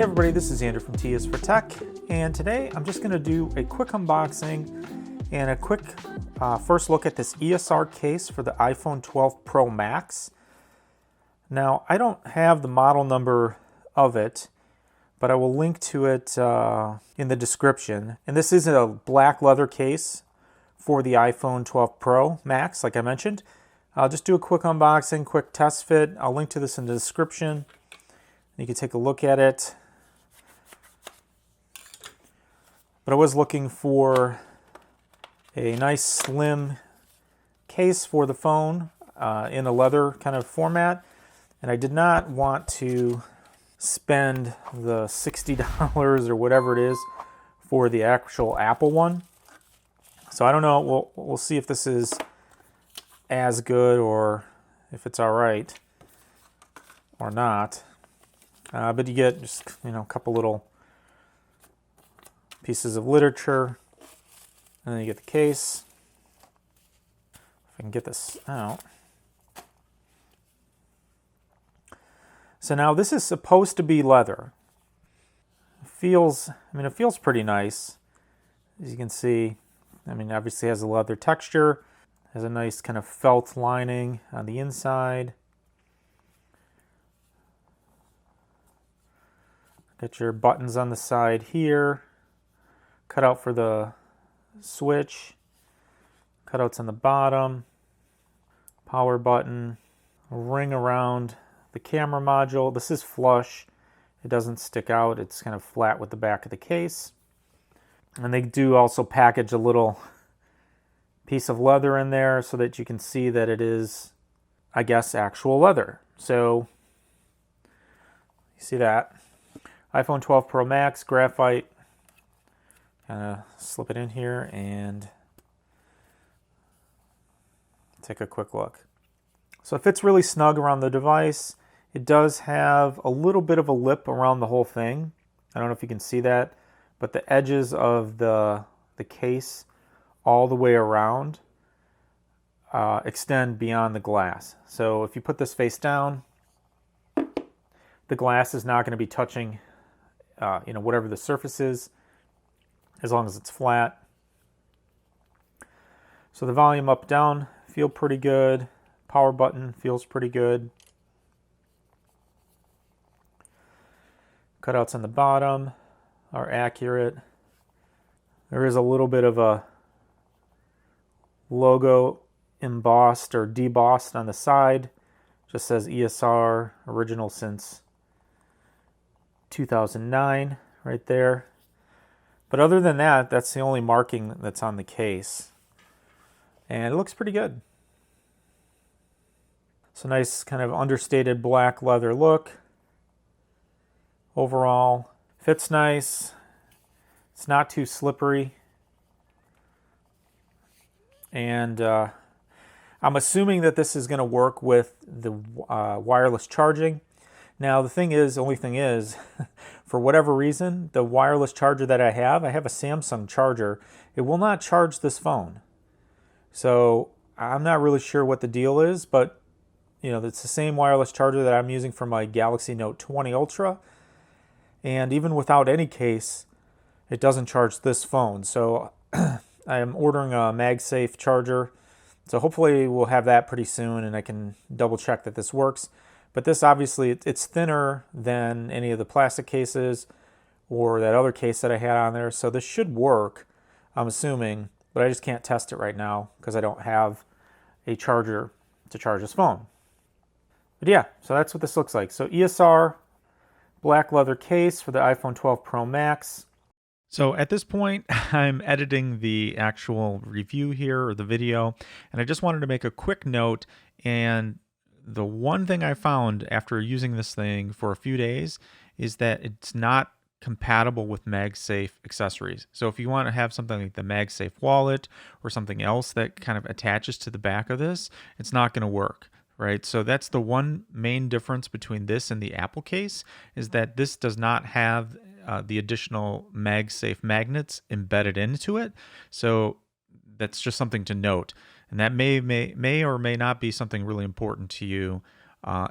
Hey everybody, this is Andrew from T is for Tech, and today I'm just going to do a quick unboxing and a quick first look at this ESR case for the iPhone 12 Pro Max. Now, I don't have the model number of it, but I will link to it in the description. And this is a black leather case for the iPhone 12 Pro Max, like I mentioned. I'll just do a quick unboxing, quick test fit. I'll link to this in the description. You can take a look at it. But I was looking for a nice slim case for the phone in a leather kind of format. And I did not want to spend the $60 or whatever it is for the actual Apple one. So I don't know, we'll see if this is as good or if it's all right or not. But you get just, a couple little pieces of literature, and then you get the case. If I can get this out. So now this is supposed to be leather. It feels pretty nice. As you can see, obviously it has a leather texture, has a nice kind of felt lining on the inside. Got your buttons on the side here. Cut out for the switch, cutouts on the bottom, power button, a ring around the camera module. This is flush. It doesn't stick out. It's kind of flat with the back of the case. And they do also package a little piece of leather in there so that you can see that it is, I guess, actual leather. So you see that. iPhone 12 Pro Max, graphite. Kind of slip it in here and take a quick look. So it fits really snug around the device. It does have a little bit of a lip around the whole thing. I don't know if you can see that, but the edges of the case all the way around extend beyond the glass. So if you put this face down, the glass is not going to be touching whatever the surface is, as long as it's flat. So the volume up, down feel pretty good. Power button feels pretty good. Cutouts on the bottom are accurate. There is a little bit of a logo embossed or debossed on the side. Just says ESR, original since 2009 right there. But other than that, that's the only marking that's on the case. And it looks pretty good. It's a nice kind of understated black leather look. Overall, fits nice. It's not too slippery. And I'm assuming that this is going to work with the wireless charging. Now the only thing is, for whatever reason, the wireless charger that I have a Samsung charger. It will not charge this phone. So I'm not really sure what the deal is, but it's the same wireless charger that I'm using for my Galaxy Note 20 Ultra. And even without any case, it doesn't charge this phone. So I am ordering a MagSafe charger. So hopefully we'll have that pretty soon and I can double check that this works. But this obviously, it's thinner than any of the plastic cases or that other case that I had on there. So this should work, I'm assuming, but I just can't test it right now because I don't have a charger to charge this phone. But yeah, so that's what this looks like. So ESR black leather case for the iPhone 12 Pro Max. So at this point, I'm editing the actual review here, or the video, and I just wanted to make a quick note. And the one thing I found after using this thing for a few days is that it's not compatible with MagSafe accessories. So if you want to have something like the MagSafe wallet or something else that kind of attaches to the back of this, it's not going to work, right? So that's the one main difference between this and the Apple case, is that this does not have the additional MagSafe magnets embedded into it. So that's just something to note. And that may or may not be something really important to you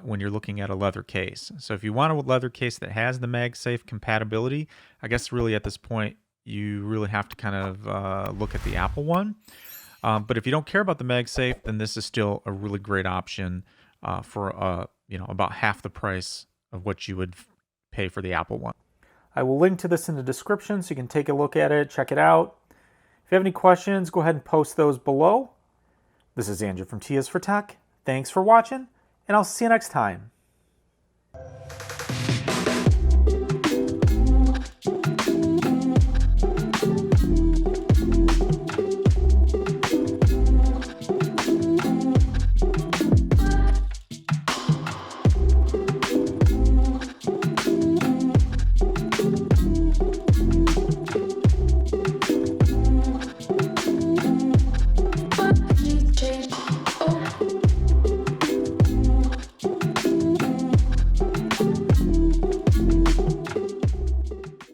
when you're looking at a leather case. So if you want a leather case that has the MagSafe compatibility, I guess really at this point you really have to kind of look at the Apple one. But if you don't care about the MagSafe, then this is still a really great option for about half the price of what you would pay for the Apple one. I will link to this in the description so you can take a look at it, check it out. If you have any questions, go ahead and post those below. This is Andrew from T is for Tech. Thanks for watching, and I'll see you next time.